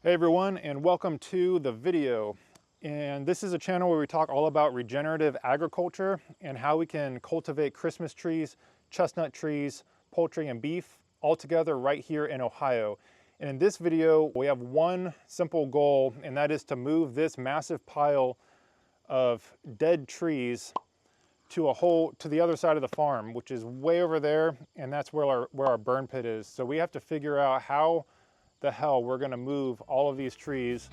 Hey everyone, and welcome to the video. And this is a channel where we talk all about regenerative agriculture and how we can cultivate Christmas trees, chestnut trees, poultry, and beef all together right here in Ohio. And in this video, we have one simple goal, and that is to move this massive pile of dead trees to the other side of the farm, which is way over there, and that's where our burn pit is. So we have to figure out how the hell we're gonna move all of these trees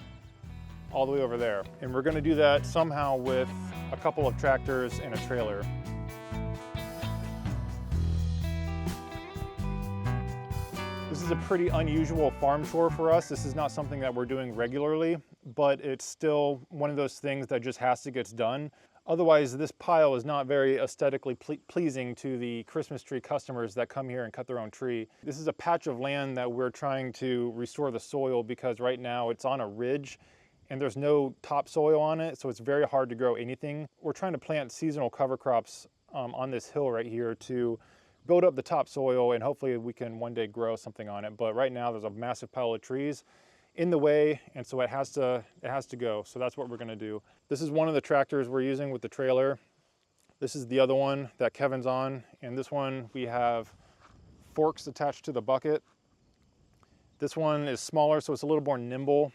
all the way over there. And we're gonna do that somehow with a couple of tractors and a trailer. This is a pretty unusual farm chore for us. This is not something that we're doing regularly, but it's still one of those things that just has to get done. Otherwise, this pile is not very aesthetically pleasing to the Christmas tree customers that come here and cut their own tree. This is a patch of land that we're trying to restore the soil because right now it's on a ridge and there's no topsoil on it, so it's very hard to grow anything. We're trying to plant seasonal cover crops on this hill right here to build up the topsoil, and hopefully we can one day grow something on it. But right now there's a massive pile of trees in the way, and so it has to go. So that's what we're gonna do. This is one of the tractors we're using with the trailer. This is the other one that Kevin's on, and this one we have forks attached to the bucket. This one is smaller, so it's a little more nimble,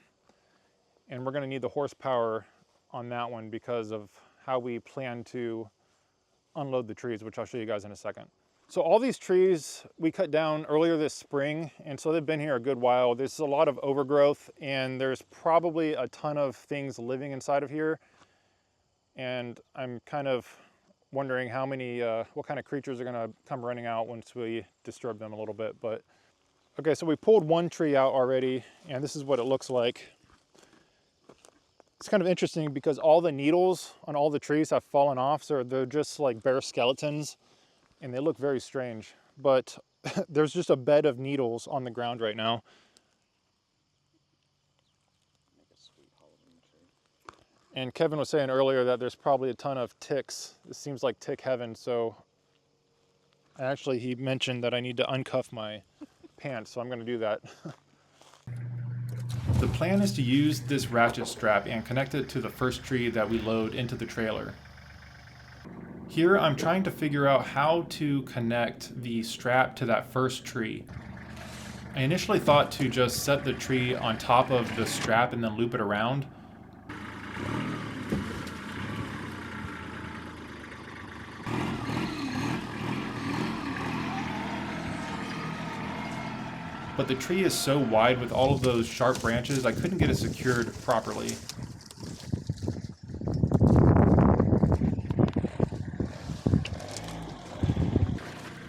and we're gonna need the horsepower on that one because of how we plan to unload the trees, which I'll show you guys in a second. So all these trees we cut down earlier this spring, and so they've been here a good while. There's a lot of overgrowth, and there's probably a ton of things living inside of here. And I'm kind of wondering how many, what kind of creatures are gonna come running out once we disturb them a little bit. But okay, so we pulled one tree out already, and this is what it looks like. It's kind of interesting because all the needles on all the trees have fallen off, so they're just like bare skeletons. And they look very strange, but there's just a bed of needles on the ground right now. Make a sweet Halloween tree. And Kevin was saying earlier that there's probably a ton of ticks. It seems like tick heaven, so actually he mentioned that I need to uncuff my pants, so I'm gonna do that. The plan is to use this ratchet strap and connect it to the first tree that we load into the trailer. Here I'm trying to figure out how to connect the strap to that first tree. I initially thought to just set the tree on top of the strap and then loop it around. But the tree is so wide with all of those sharp branches, I couldn't get it secured properly.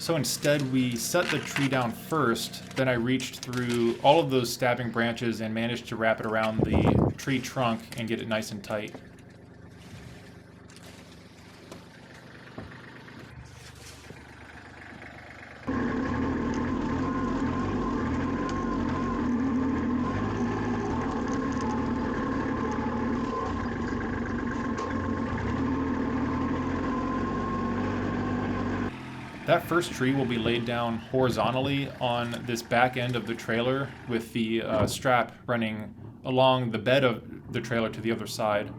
So instead we set the tree down first, then I reached through all of those stabbing branches and managed to wrap it around the tree trunk and get it nice and tight. That first tree will be laid down horizontally on this back end of the trailer with the strap running along the bed of the trailer to the other side.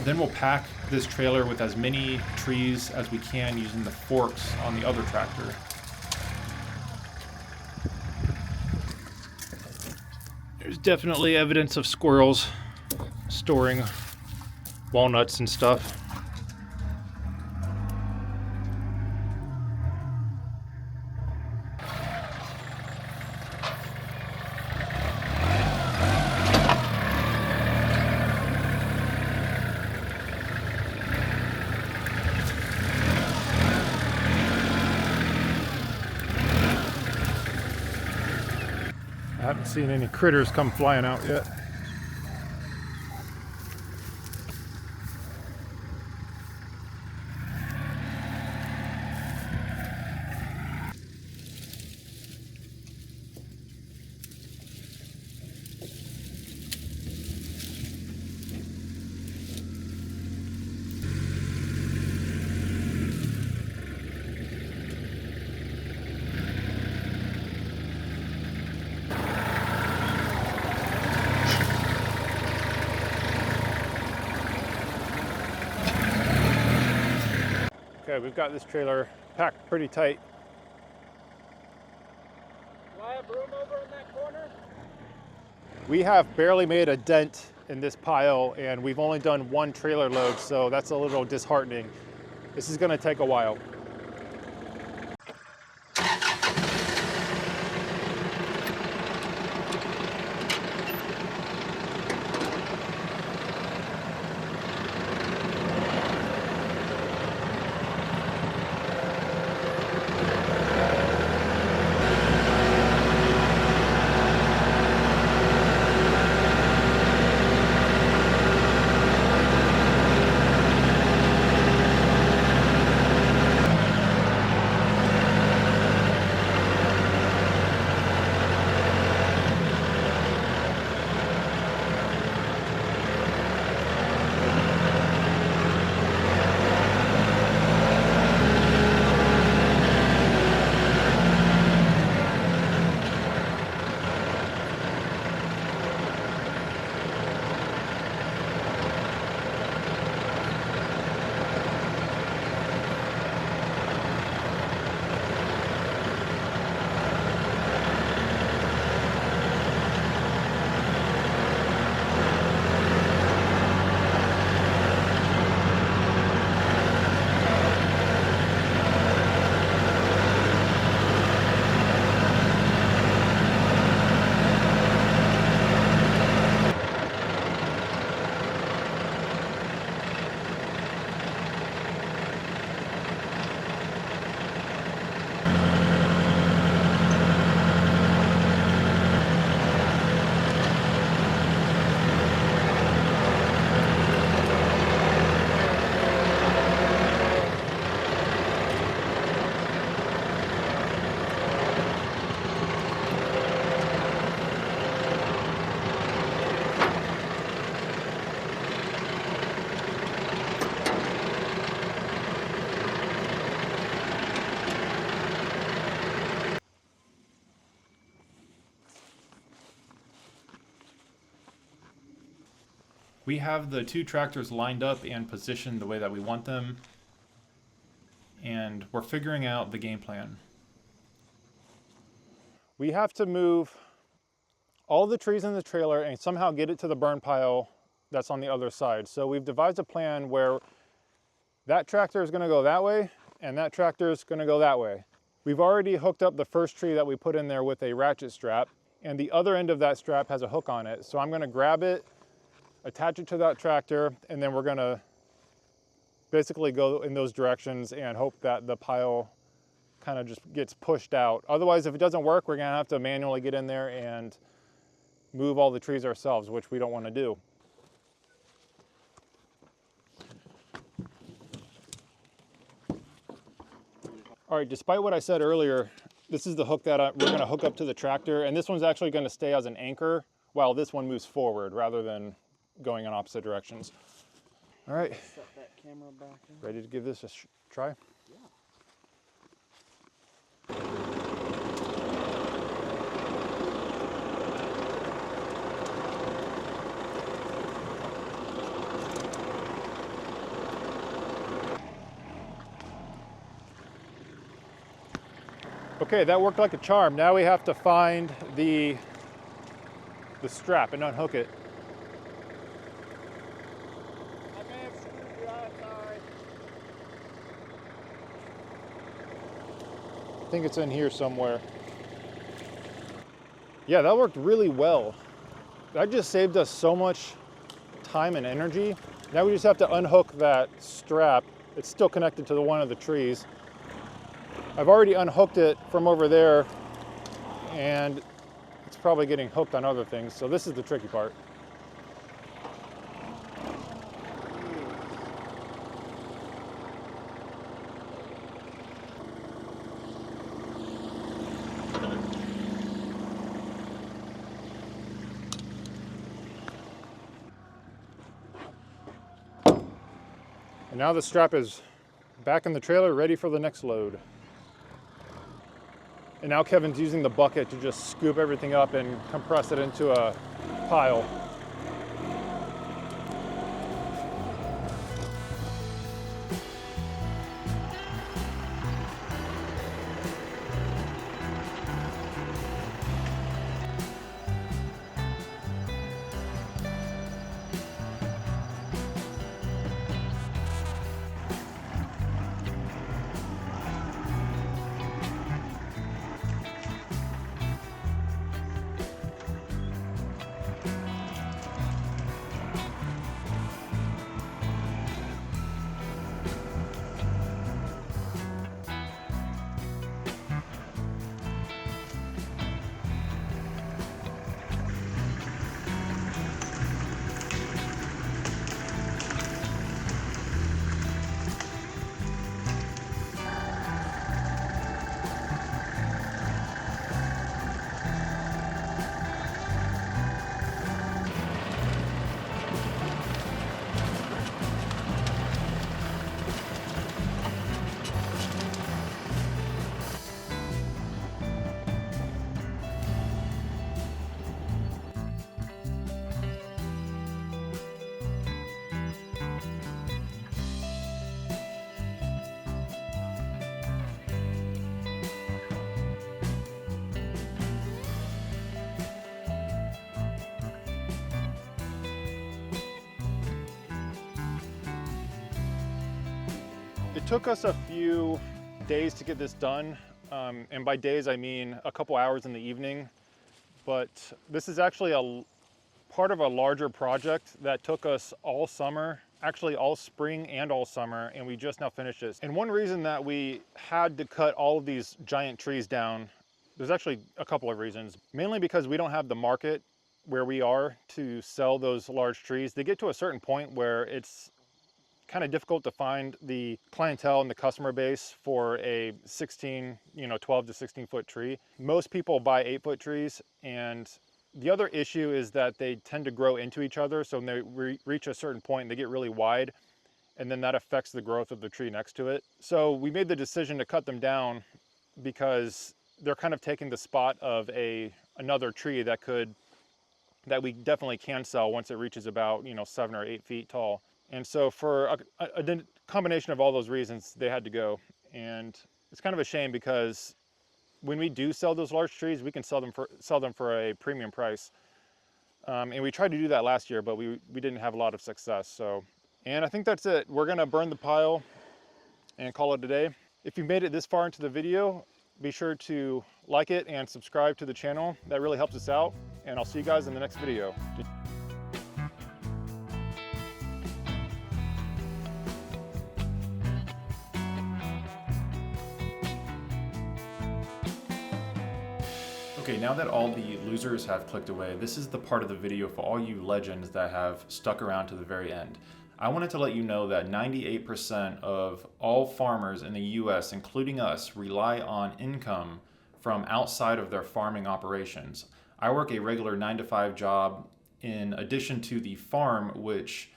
Then we'll pack this trailer with as many trees as we can using the forks on the other tractor. There's definitely evidence of squirrels storing walnuts and stuff. I haven't seen any critters come flying out yet. Okay, we've got this trailer packed pretty tight. Do I have room over in that corner? We have barely made a dent in this pile, and we've only done one trailer load, so that's a little disheartening. This is gonna take a while. We have the two tractors lined up and positioned the way that we want them, and we're figuring out the game plan. We have to move all the trees in the trailer and somehow get it to the burn pile that's on the other side. So we've devised a plan where that tractor is going to go that way and that tractor is going to go that way. We've already hooked up the first tree that we put in there with a ratchet strap, and the other end of that strap has a hook on it. So I'm going to grab it, attach it to that tractor, and then we're going to basically go in those directions and hope that the pile kind of just gets pushed out. Otherwise, if it doesn't work, we're going to have to manually get in there and move all the trees ourselves, which we don't want to do. All right, despite what I said earlier, this is the hook that we're going to hook up to the tractor, and this one's actually going to stay as an anchor while this one moves forward rather than going in opposite directions. All right, Set that camera back in. ready to give this a try? Yeah. Okay, that worked like a charm. Now we have to find the strap and unhook it. I may have screwed you out, sorry. I think it's in here somewhere. Yeah, that worked really well. That just saved us so much time and energy. Now we just have to unhook that strap. It's still connected to one of the trees. I've already unhooked it from over there, and it's probably getting hooked on other things, so this is the tricky part. And now the strap is back in the trailer, ready for the next load. And now Kevin's using the bucket to just scoop everything up and compress it into a pile. It took us a few days to get this done. And by days, I mean a couple hours in the evening. But this is actually a part of a larger project that took us all summer, actually all spring and all summer, and we just now finished this. And one reason that we had to cut all of these giant trees down, there's actually a couple of reasons. Mainly because we don't have the market where we are to sell those large trees. They get to a certain point where it's kind of difficult to find the clientele and the customer base for a 12 to 16 foot tree. Most people buy 8-foot trees, and the other issue is that they tend to grow into each other. So when they reach a certain point, they get really wide, and then that affects the growth of the tree next to it. So we made the decision to cut them down because they're kind of taking the spot of another tree that we definitely can sell once it reaches about 7 or 8 feet tall. And so for a combination of all those reasons, they had to go. And it's kind of a shame because when we do sell those large trees, we can sell them for a premium price. And we tried to do that last year, but we didn't have a lot of success. So, and I think that's it. We're gonna burn the pile and call it a day. If you made it this far into the video, be sure to like it and subscribe to the channel. That really helps us out. And I'll see you guys in the next video. Okay, now that all the losers have clicked away, this is the part of the video for all you legends that have stuck around to the very end. I wanted to let you know that 98% of all farmers in the US, including us, rely on income from outside of their farming operations. I work a regular 9-to-5 job in addition to the farm, which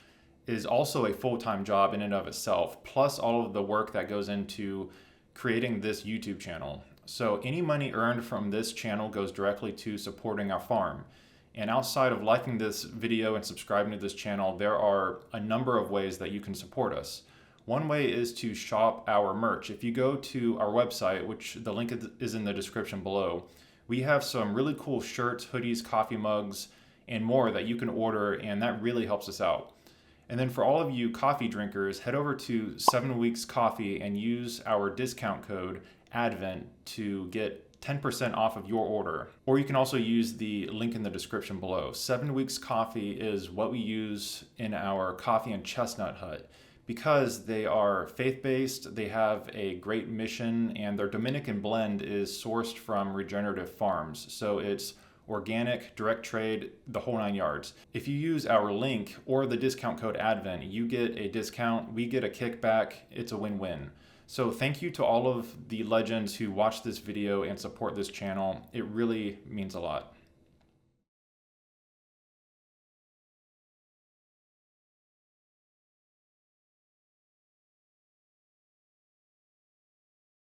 is also a full-time job in and of itself, plus all of the work that goes into creating this YouTube channel. So any money earned from this channel goes directly to supporting our farm. And outside of liking this video and subscribing to this channel, there are a number of ways that you can support us. One way is to shop our merch. If you go to our website, which the link is in the description below, we have some really cool shirts, hoodies, coffee mugs, and more that you can order, and that really helps us out. And then for all of you coffee drinkers, head over to 7 Weeks Coffee and use our discount code Advent to get 10% off of your order. Or you can also use the link in the description below. 7 Weeks Coffee is what we use in our coffee and chestnut hut. Because they are faith-based, they have a great mission, and their Dominican blend is sourced from regenerative farms. So it's organic, direct trade, the whole 9 yards. If you use our link or the discount code Advent, you get a discount, we get a kickback, it's a win-win. So thank you to all of the legends who watch this video and support this channel. It really means a lot.